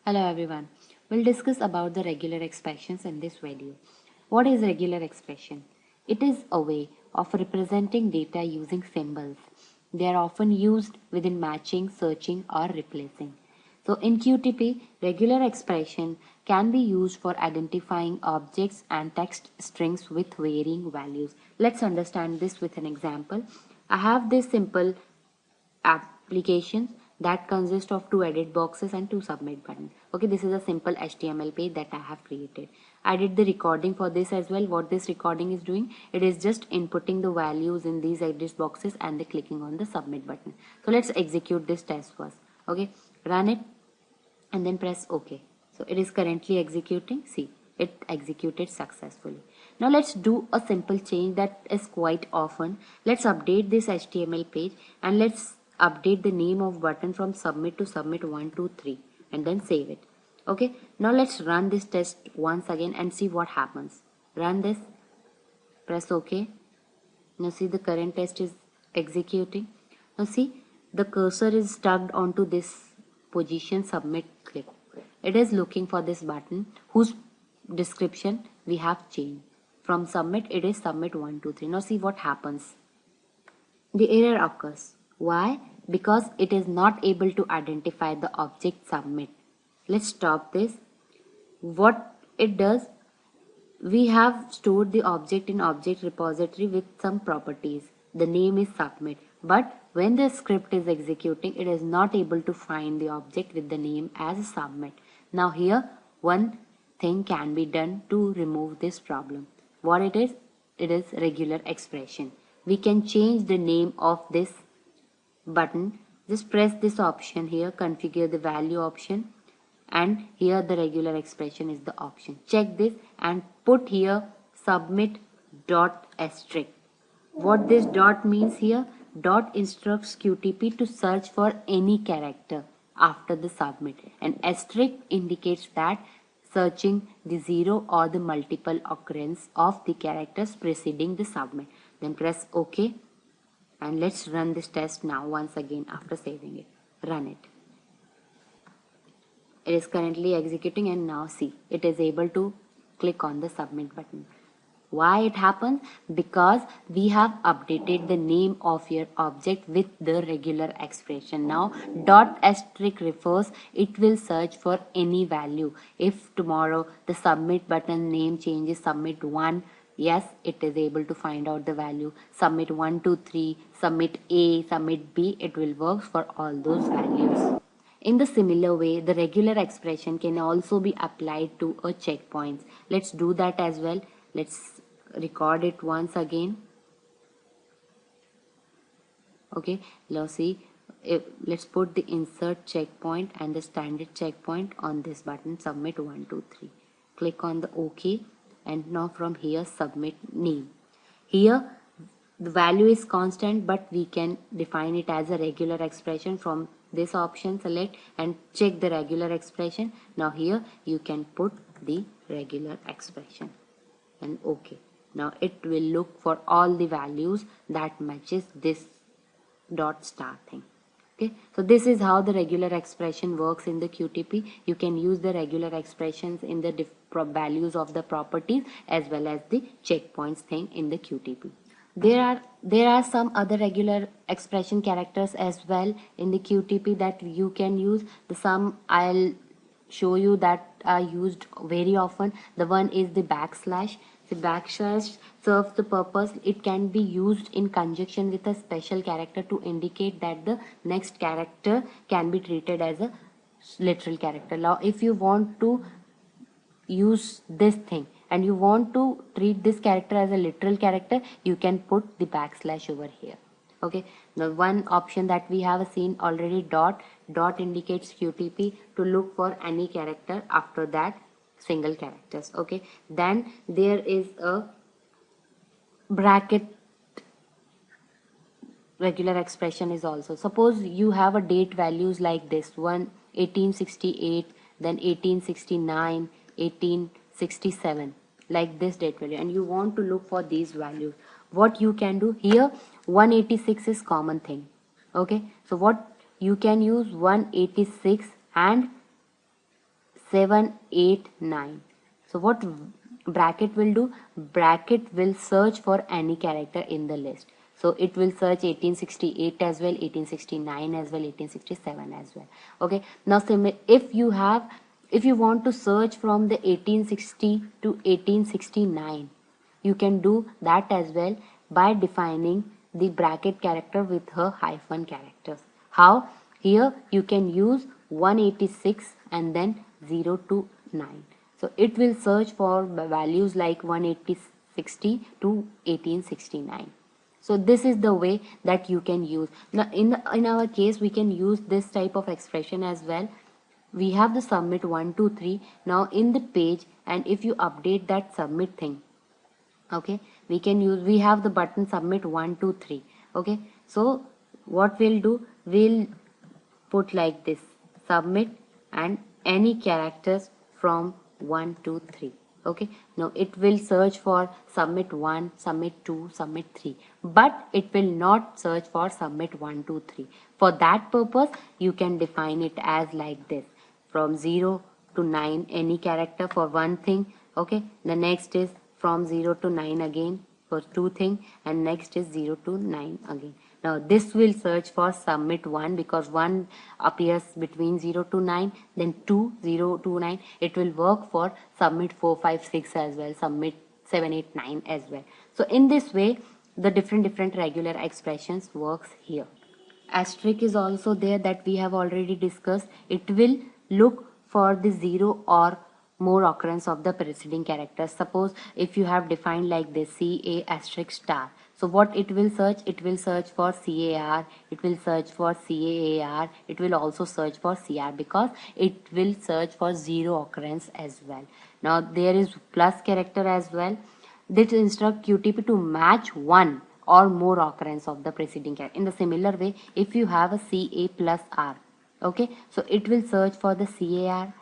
Hello everyone. We'll discuss about the regular expressions in this video. What is regular expression? It is a way of representing data using symbols. They are often used within matching, searching or replacing. So in QTP, regular expression can be used for identifying objects and text strings with varying values. Let's understand this with an example. I have this simple applications that consist of two edit boxes and two submit buttons. Okay, this is a simple HTML page that I have created. I did the recording for this as well. What this recording is doing, it is just inputting the values in these edit boxes and then clicking on the submit button. So let's execute this test first. Okay, run it and then press OK. So it is currently executing. See, it executed successfully. Now let's do a simple change that is quite often. Let's update this HTML page and let's update the name of button from submit to submit 123 and then save it. Okay, now let's run this test once again and see what happens. Run this, press OK. Now see, the current test is executing. Now see, the cursor is stuck onto this position submit click. It is looking for this button whose description we have changed. From submit, it is submit 123. Now see what happens. The error occurs. Why? Because it is not able to identify the object submit. Let's stop this. What it does, we have stored the object in object repository with some properties. The name is submit. But when the script is executing, it is not able to find the object with the name as submit. Now here, one thing can be done to remove this problem. What it is regular expression. We can change the name of this button. Just press this option here, configure the value option, and here the regular expression is the option. Check this and put here submit dot asterisk. What this dot means here, dot instructs QTP to search for any character after the submit, and asterisk indicates that searching the zero or the multiple occurrence of the characters preceding the submit. Then press OK and let's run this test now once again after saving it. Run it. It is currently executing and now see, it is able to click on the submit button. Why it happens? Because we have updated the name of your object with the regular expression. Now dot asterisk refers, it will search for any value. If tomorrow the submit button name changes submit 1, yes, it is able to find out the value. Submit 1, 2, 3, submit A, submit B, it will work for all those values. In the similar way, the regular expression can also be applied to a checkpoints. Let's do that as well. Let's record it once again. Okay, let's see. Let's put the insert checkpoint and the standard checkpoint on this button, submit 1, 2, 3. Click on the OK and now from here submit name. Here the value is constant, but we can define it as a regular expression. From this option select and check the regular expression. Now here you can put the regular expression and OK. Now it will look for all the values that matches this dot star thing. Okay, so this is how the regular expression works in the QTP. You can use the regular expressions in the values of the properties as well as the checkpoints thing in the QTP. There are some other regular expression characters as well in the QTP that you can use. The some I'll show you that are used very often. The one is the backslash. The backslash serves the purpose. It can be used in conjunction with a special character to indicate that the next character can be treated as a literal character. Now if you want to use this thing and you want to treat this character as a literal character, you can put the backslash over here. Okay, the one option that we have seen already, dot indicates QTP to look for any character, after that single characters. Okay, then there is a bracket regular expression is also. Suppose you have a date values like this, 1868, then 1869, 1867, like this date value, and you want to look for these values. What you can do here, 186 is common thing. Okay, so what you can use 186 and 7, 8, 9. So what bracket will do? Bracket will search for any character in the list. So it will search 1868 as well, 1869 as well, 1867 as well. Okay. Now if you want to search from the 1860 to 1869, you can do that as well by defining the bracket character with her hyphen characters. How? Here you can use 186 and then 0 to 9. So it will search for values like 18060 to 1869. So this is the way that you can use. Now in our case, we can use this type of expression as well. We have the submit 1 2 3 now in the page, and if you update that submit thing, okay, we have the button submit 1 2 3. Okay, so what we'll do, we'll put like this, submit and any characters from 1 to 3. Okay, now it will search for submit 1, submit 2, submit 3, but it will not search for submit 1 2 3. For that purpose, you can define it as like this, from 0 to 9 any character for one thing. Okay, the next is from 0 to 9 again for two thing, and next is 0 to 9 again. Now this will search for submit 1 because 1 appears between 0 to 9, then 2 0 to 9. It will work for submit 4 5 6 as well, submit 7 8 9 as well. So in this way, the different regular expressions works here. Asterisk is also there, that we have already discussed. It will look for the 0 or more occurrence of the preceding characters. Suppose if you have defined like this, CA asterisk star. So what it will search? It will search for CAR, it will search for CAAR, it will also search for CR because it will search for 0 occurrence as well. Now there is plus character as well. This instruct QTP to match 1 or more occurrence of the preceding character. In the similar way, if you have a CA plus R, okay, so it will search for the CAR,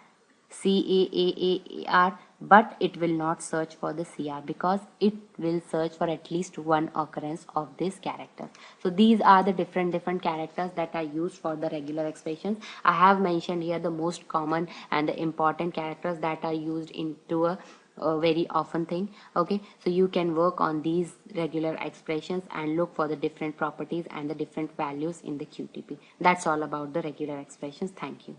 CAAAR, but it will not search for the CR because it will search for at least one occurrence of this character. So these are the different characters that are used for the regular expressions. I have mentioned here the most common and the important characters that are used into a very often thing. Okay, so you can work on these regular expressions and look for the different properties and the different values in the QTP. That's all about the regular expressions. Thank you.